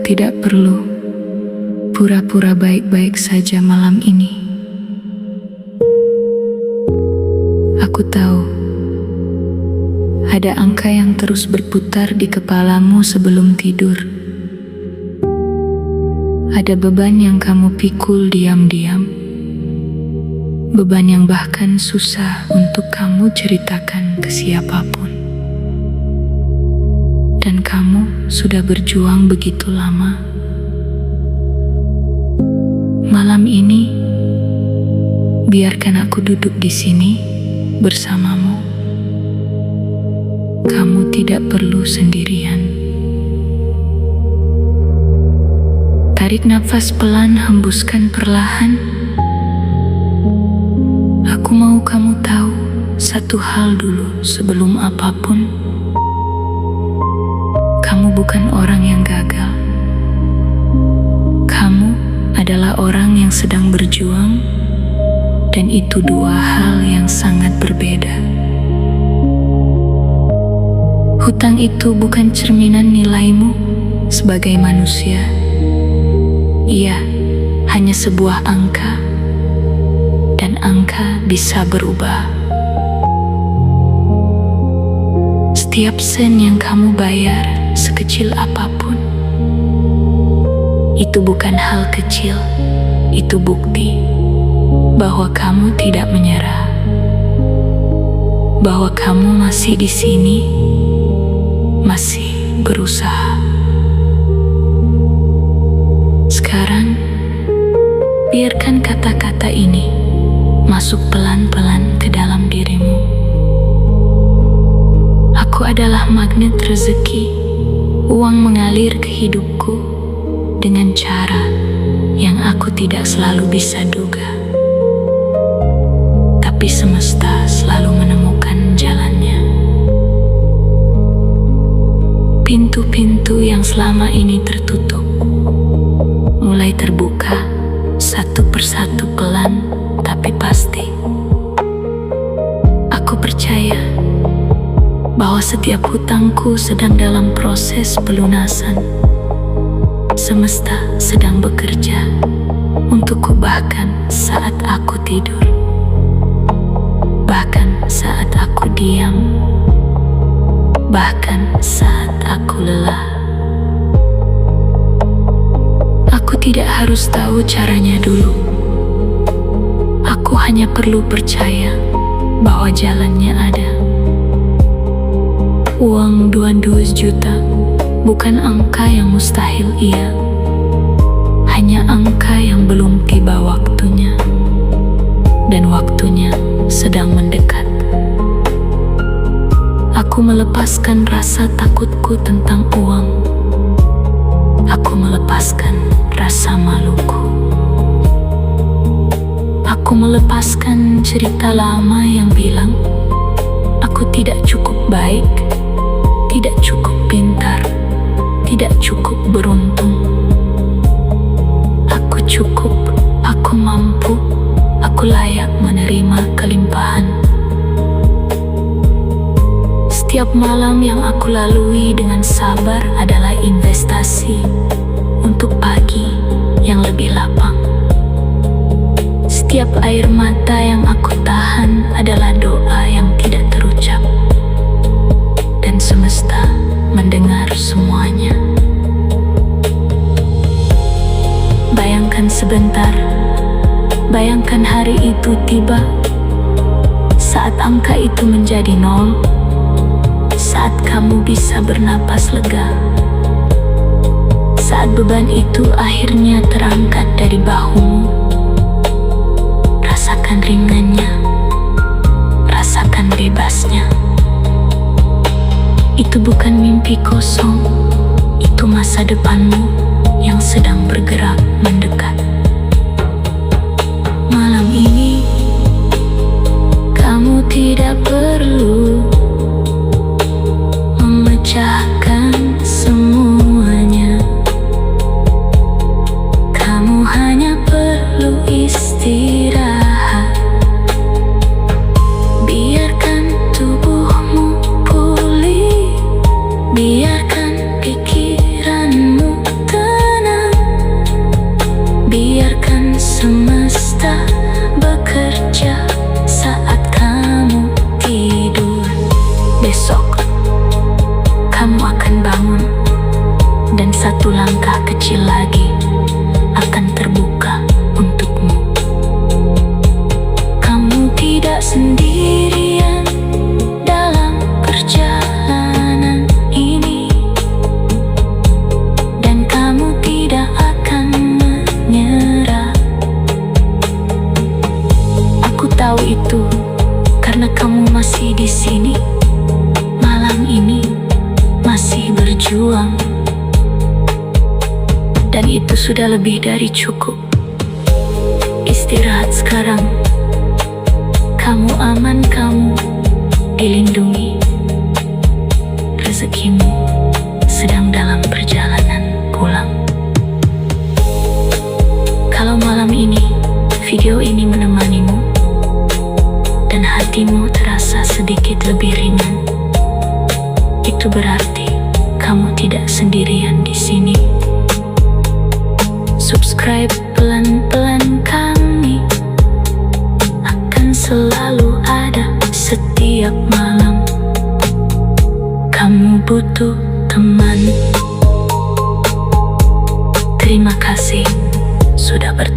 tidak perlu pura-pura baik-baik saja malam ini. Aku tahu ada angka yang terus berputar di kepalamu sebelum tidur. Ada beban yang kamu pikul diam-diam, beban yang bahkan susah untuk kamu ceritakan ke siapapun. Dan kamu sudah berjuang begitu lama. Malam ini, biarkan aku duduk di sini bersamamu. Kamu tidak perlu sendirian. Tarik nafas pelan, hembuskan perlahan. Aku mau kamu tahu satu hal dulu sebelum apapun. Kamu bukan orang yang gagal. Kamu adalah orang yang sedang berjuang, dan itu dua hal yang sangat berbeda. Hutang itu bukan cerminan nilaimu sebagai manusia. Ia hanya sebuah angka, dan angka bisa berubah. Setiap sen yang kamu bayar, sekecil apapun, itu bukan hal kecil. Itu bukti bahwa kamu tidak menyerah, bahwa kamu masih di sini, masih berusaha. Sekarang, biarkan kata-kata ini masuk pelan-pelan ke dalam dirimu. Aku adalah magnet rezeki. Uang mengalir ke hidupku dengan cara yang aku tidak selalu bisa duga. Tapi semesta selalu menemukan jalannya. Pintu-pintu yang selama ini tertutup mulai terbuka satu persatu, pelan tapi pasti. Aku percaya bahwa setiap hutangku sedang dalam proses pelunasan. Semesta sedang bekerja untukku, bahkan saat aku tidur, bahkan saat aku diam, bahkan saat aku lelah. Aku tidak harus tahu caranya dulu. Aku hanya perlu percaya bahwa jalannya ada. Uang 22 juta bukan angka yang mustahil, iya. Hanya angka yang belum tiba waktunya. Dan waktunya sedang mendekat. Aku melepaskan rasa takutku tentang uang. Aku melepaskan rasa maluku. Aku melepaskan cerita lama yang bilang aku tidak cukup baik, tidak cukup pintar, tidak cukup beruntung. Aku cukup, aku mampu, aku layak menerima kelimpahan. Setiap malam yang aku lalui dengan sabar adalah investasi untuk pagi yang lebih lapang. Setiap air mata yang aku tahan adalah doa yang tidak terucap. Dan semesta mendengar semuanya. Bayangkan sebentar, bayangkan hari itu tiba, saat angka itu menjadi 0, saat kamu bisa bernapas lega, saat beban itu akhirnya terangkat dari bahumu. Rasakan ringannya, rasakan bebasnya. Itu bukan mimpi kosong, itu masa depanmu yang sedang bergerak mendekat. Malam ini, kamu tidak perlu memecahkan semuanya. Kamu hanya perlu istirahat. Biarkan tubuhmu pulih. Biarkan pikiranmu tenang. swasta bekerja saat kamu tidur. Besok kamu akan bangun dan satu langkah kecil lagi akan terbuka untukmu. Kamu tidak sendirian dalam perjalanan ini, dan kamu tidak akan menyerah. Aku tahu itu karena kamu masih di sini malam ini, masih berjuang. Dan itu sudah lebih dari cukup. Istirahat sekarang. Kamu aman, kamu dilindungi. Rezekimu sedang dalam perjalanan pulang. Kalau malam ini video ini menemanimu dan hatimu terasa sedikit lebih ringan, itu berarti kamu tidak sendirian di sini. Subscribe pelan-pelan, kami akan selalu ada setiap malam. Kamu butuh teman. Terima kasih sudah bertemu.